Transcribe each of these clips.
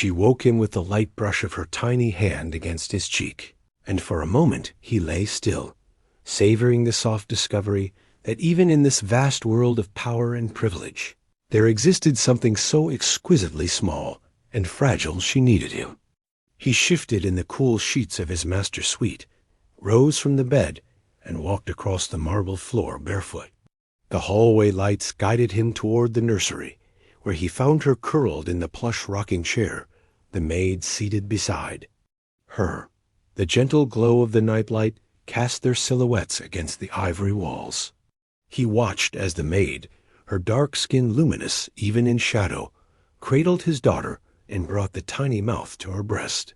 She woke him with the light brush of her tiny hand against his cheek, and for a moment he lay still, savoring the soft discovery that even in this vast world of power and privilege, there existed something so exquisitely small and fragile she needed him. He shifted in the cool sheets of his master's suite, rose from the bed, and walked across the marble floor barefoot. The hallway lights guided him toward the nursery, where he found her curled in the plush rocking chair, the maid seated beside her. The gentle glow of the nightlight cast their silhouettes against the ivory walls. He watched as the maid, her dark skin luminous even in shadow, cradled his daughter and brought the tiny mouth to her breast.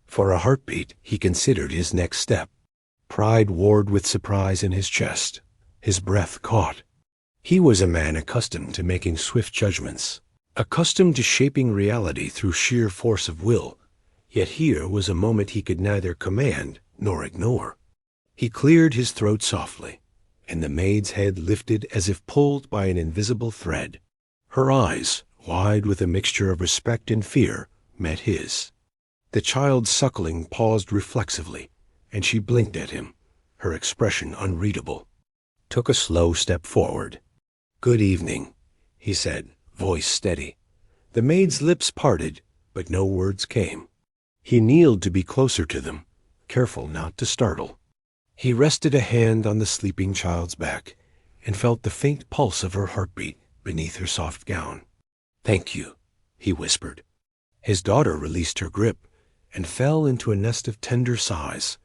For a heartbeat, he considered his next step. Pride warred with surprise in his chest. His breath caught. He was a man accustomed to making swift judgments, accustomed to shaping reality through sheer force of will, yet here was a moment he could neither command nor ignore. He cleared his throat softly, and the maid's head lifted as if pulled by an invisible thread. Her eyes, wide with a mixture of respect and fear, met his. The child suckling paused reflexively, and she blinked at him, her expression unreadable. Took a slow step forward. "Good evening," he said, voice steady. The maid's lips parted, but no words came. He kneeled to be closer to them, careful not to startle. He rested a hand on the sleeping child's back and felt the faint pulse of her heartbeat beneath her soft gown. "Thank you," he whispered. His daughter released her grip and fell into a nest of tender sighs,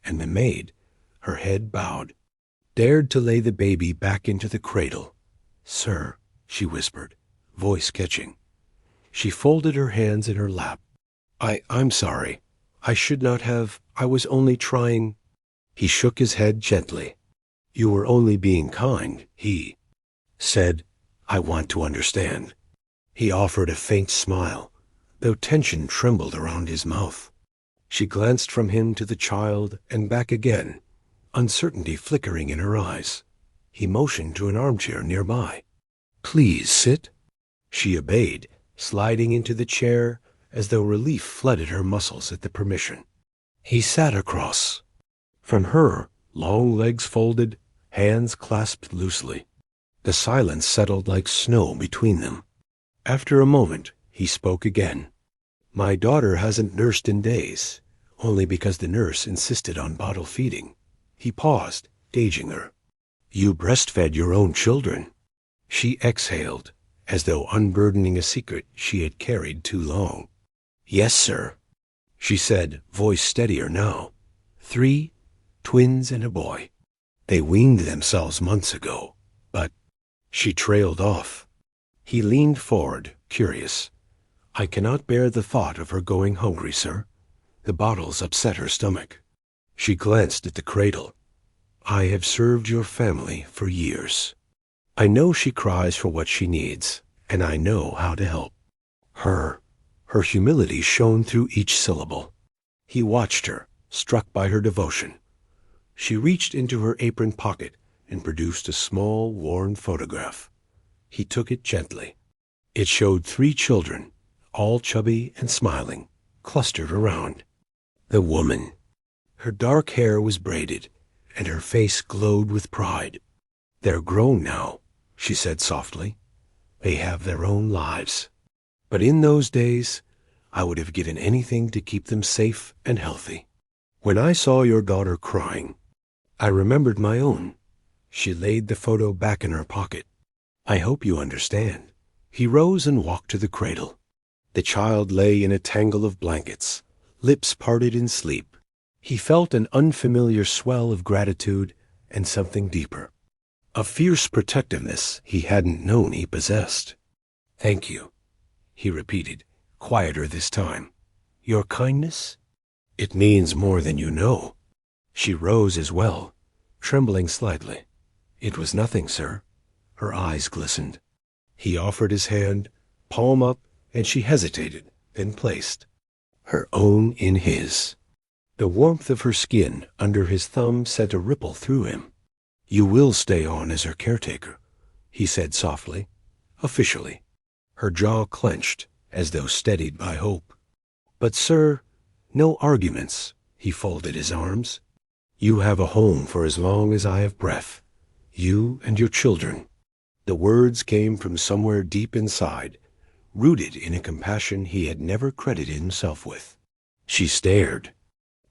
and the maid, her head bowed, dared to lay the baby back into the cradle. "Sir," she whispered, voice catching. She folded her hands in her lap. I'm sorry. I should not have. I was only trying." He shook his head gently. "You were only being kind," he said. "I want to understand." He offered a faint smile, though tension trembled around his mouth. She glanced from him to the child and back again, uncertainty flickering in her eyes. He motioned to an armchair nearby. "Please sit." She obeyed, sliding into the chair as though relief flooded her muscles at the permission. He sat across from her, long legs folded, hands clasped loosely. The silence settled like snow between them. After a moment, he spoke again. "My daughter hasn't nursed in days, only because the nurse insisted on bottle feeding." He paused, gauging her. "You breastfed your own children." She exhaled, as though unburdening a secret she had carried too long. "Yes, sir," she said, voice steadier now. 3 twins and a boy. They weaned themselves months ago, but—" She trailed off. He leaned forward, curious. "I cannot bear the thought of her going hungry, sir. The bottles upset her stomach." She glanced at the cradle. "I have served your family for years. I know she cries for what she needs, and I know how to help." Her humility shone through each syllable. He watched her, struck by her devotion. She reached into her apron pocket and produced a small, worn photograph. He took it gently. It showed 3 children, all chubby and smiling, clustered around. The woman. Her dark hair was braided, and her face glowed with pride. "They're grown now," she said softly. "They have their own lives. But in those days, I would have given anything to keep them safe and healthy. When I saw your daughter crying, I remembered my own." She laid the photo back in her pocket. "I hope you understand." He rose and walked to the cradle. The child lay in a tangle of blankets, lips parted in sleep. He felt an unfamiliar swell of gratitude and something deeper, a fierce protectiveness he hadn't known he possessed. "Thank you," he repeated, quieter this time. "Your kindness? It means more than you know." She rose as well, trembling slightly. "It was nothing, sir." Her eyes glistened. He offered his hand, palm up, and she hesitated, then placed her own in his. The warmth of her skin under his thumb sent a ripple through him. "You will stay on as her caretaker," he said softly, officially. Her jaw clenched, as though steadied by hope. But sir, no arguments. He folded his arms. You have a home for as long as I have breath. You and your children. The words came from somewhere deep inside, rooted in a compassion he had never credited himself with. She stared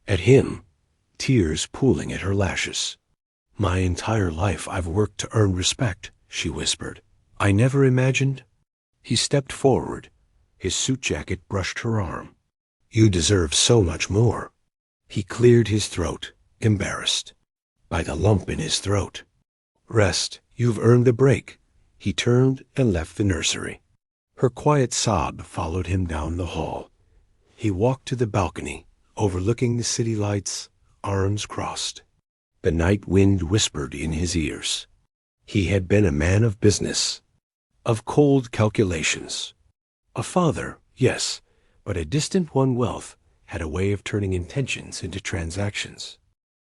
at him, tears pooling at her lashes. My entire life I've worked to earn respect, she whispered. I never imagined. He stepped forward. His suit jacket brushed her arm. You deserve so much more. He cleared his throat, embarrassed by the lump in his throat. Rest, you've earned a break. He turned and left the nursery. Her quiet sob followed him down the hall. He walked to the balcony, overlooking the city lights, arms crossed. The night wind whispered in his ears. He had been a man of business, of cold calculations. A father, yes, but a distant one. Wealth had a way of turning intentions into transactions.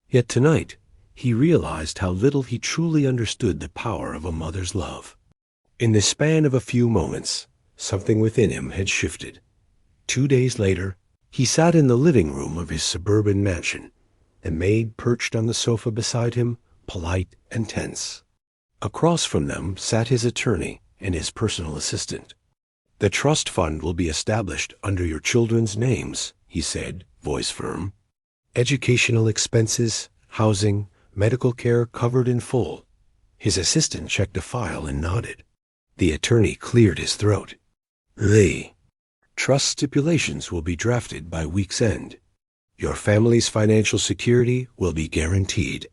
Yet tonight, he realized how little he truly understood the power of a mother's love. In the span of a few moments, something within him had shifted. 2 days later, he sat in the living room of his suburban mansion, the maid perched on the sofa beside him, polite and tense. Across from them sat his attorney and his personal assistant. The trust fund will be established under your children's names, he said, voice firm. Educational expenses, housing, medical care covered in full. His assistant checked a file and nodded. The attorney cleared his throat. The trust stipulations will be drafted by week's end. Your family's financial security will be guaranteed.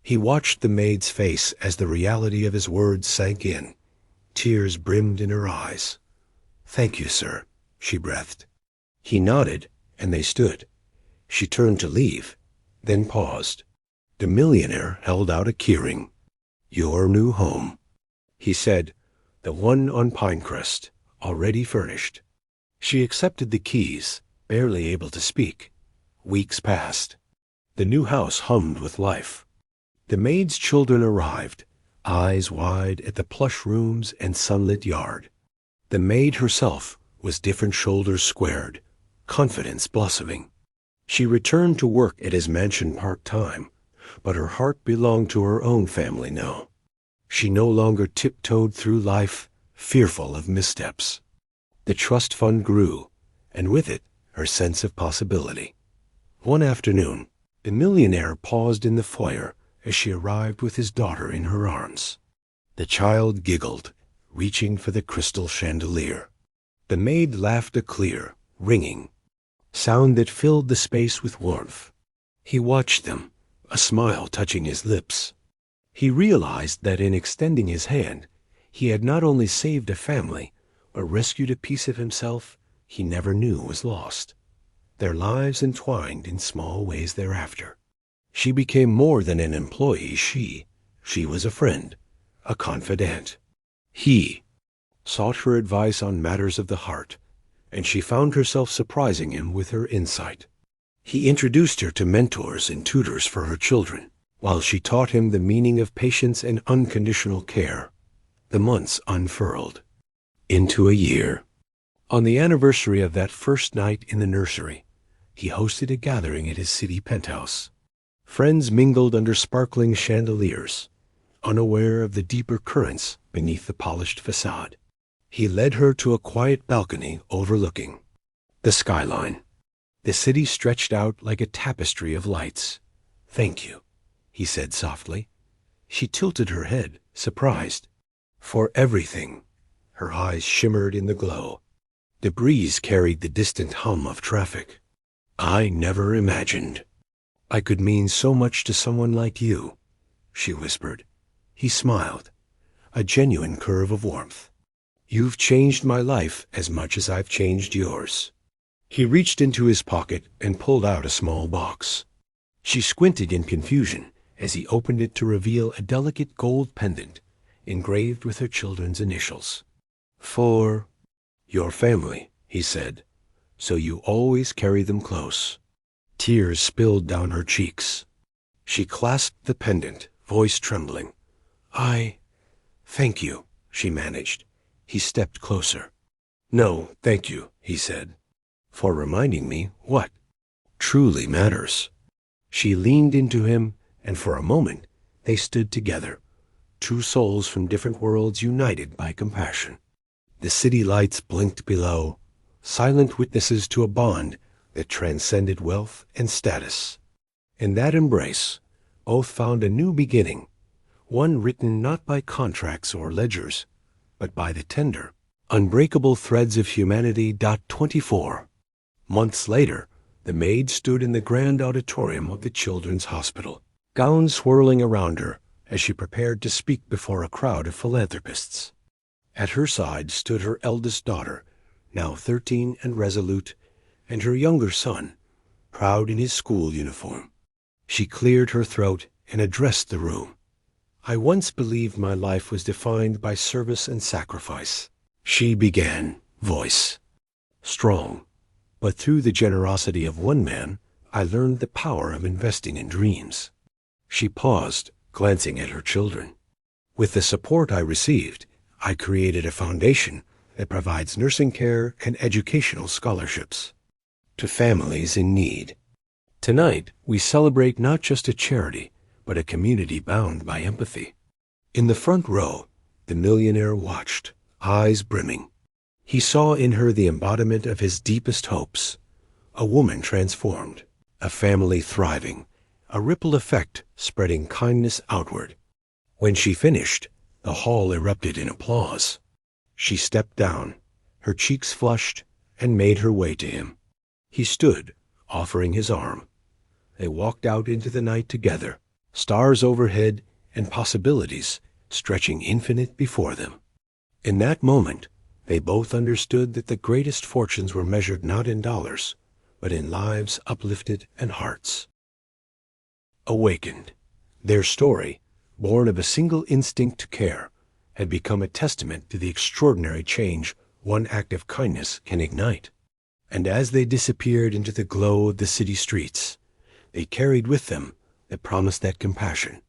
He watched the maid's face as the reality of his words sank in. Tears brimmed in her eyes. Thank you, sir, she breathed. He nodded, and they stood. She turned to leave, then paused. The millionaire held out a keyring. Your new home, he said, the one on Pinecrest, already furnished. She accepted the keys, barely able to speak. Weeks passed. The new house hummed with life. The maid's children arrived, eyes wide at the plush rooms and sunlit yard. The maid herself was different shoulders squared, confidence blossoming. She returned to work at his mansion part-time, but her heart belonged to her own family now. She no longer tiptoed through life, fearful of missteps. The trust fund grew, and with it, her sense of possibility. One afternoon, the millionaire paused in the foyer as she arrived with his daughter in her arms. The child giggled, reaching for the crystal chandelier. The maid laughed a clear, ringing sound that filled the space with warmth. He watched them, a smile touching his lips. He realized that in extending his hand, he had not only saved a family, but rescued a piece of himself he never knew was lost. Their lives entwined in small ways thereafter. She became more than an employee. She was a friend, a confidant. He sought her advice on matters of the heart, and she found herself surprising him with her insight. He introduced her to mentors and tutors for her children, while she taught him the meaning of patience and unconditional care. The months unfurled into a year. On the anniversary of that first night in the nursery, he hosted a gathering at his city penthouse. Friends mingled under sparkling chandeliers, unaware of the deeper currents beneath the polished facade. He led her to a quiet balcony overlooking the skyline. The city stretched out like a tapestry of lights. Thank you, he said softly. She tilted her head, surprised. For everything. Her eyes shimmered in the glow. The breeze carried the distant hum of traffic. I never imagined I could mean so much to someone like you, she whispered. He smiled, a genuine curve of warmth. You've changed my life as much as I've changed yours. He reached into his pocket and pulled out a small box. She squinted in confusion as he opened it to reveal a delicate gold pendant engraved with her children's initials. For your family, he said, so you always carry them close. Tears spilled down her cheeks. She clasped the pendant, voice trembling. Thank you, she managed. He stepped closer. No, thank you, he said. for reminding me what truly matters." She leaned into him, and for a moment they stood together, two souls from different worlds united by compassion. The city lights blinked below, silent witnesses to a bond that transcended wealth and status. In that embrace, both found a new beginning, one written not by contracts or ledgers, but by the tender, unbreakable threads of humanity. 24. Months later, the maid stood in the grand auditorium of the Children's Hospital, gowns swirling around her as she prepared to speak before a crowd of philanthropists. At her side stood her eldest daughter, now 13 and resolute, and her younger son, proud in his school uniform. She cleared her throat and addressed the room. "I once believed my life was defined by service and sacrifice," she began, voice strong. "But through the generosity of one man, I learned the power of investing in dreams." She paused, glancing at her children. "With the support I received, I created a foundation that provides nursing care and educational scholarships to families in need. Tonight, we celebrate not just a charity, but a community bound by empathy." In the front row, the millionaire watched, eyes brimming. He saw in her the embodiment of his deepest hopes, a woman transformed, a family thriving, a ripple effect spreading kindness outward. When she finished, the hall erupted in applause. She stepped down, her cheeks flushed, and made her way to him. He stood, offering his arm. They walked out into the night together, stars overhead and possibilities stretching infinite before them. In that moment, they both understood that the greatest fortunes were measured not in dollars, but in lives uplifted and hearts awakened. Their story, born of a single instinct to care, had become a testament to the extraordinary change one act of kindness can ignite. And as they disappeared into the glow of the city streets, they carried with them the promise that compassion,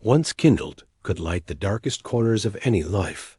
once kindled, could light the darkest corners of any life.